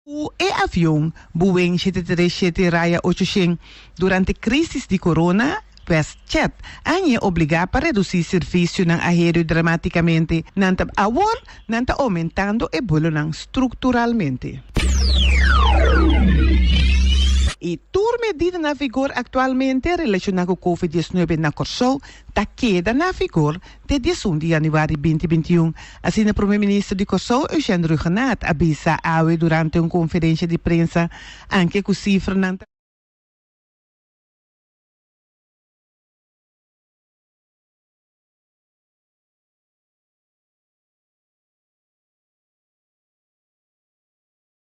O avião Boeing 737 Raya 800 durante a crise de corona WestJet ang obrigar para reduzir serviço ng aéreo dramaticamente nanta awol nanta aumentando e bolonang estruturalmente. E tour medida na vigor atualmente relacionada com COVID-19 na Corsou está queda na vigor de 11 de januário 2021. Assim, o primeiro-ministro de Corsou, Eugênio Rugenat, avisa durante uma conferência de prensa anche com cifra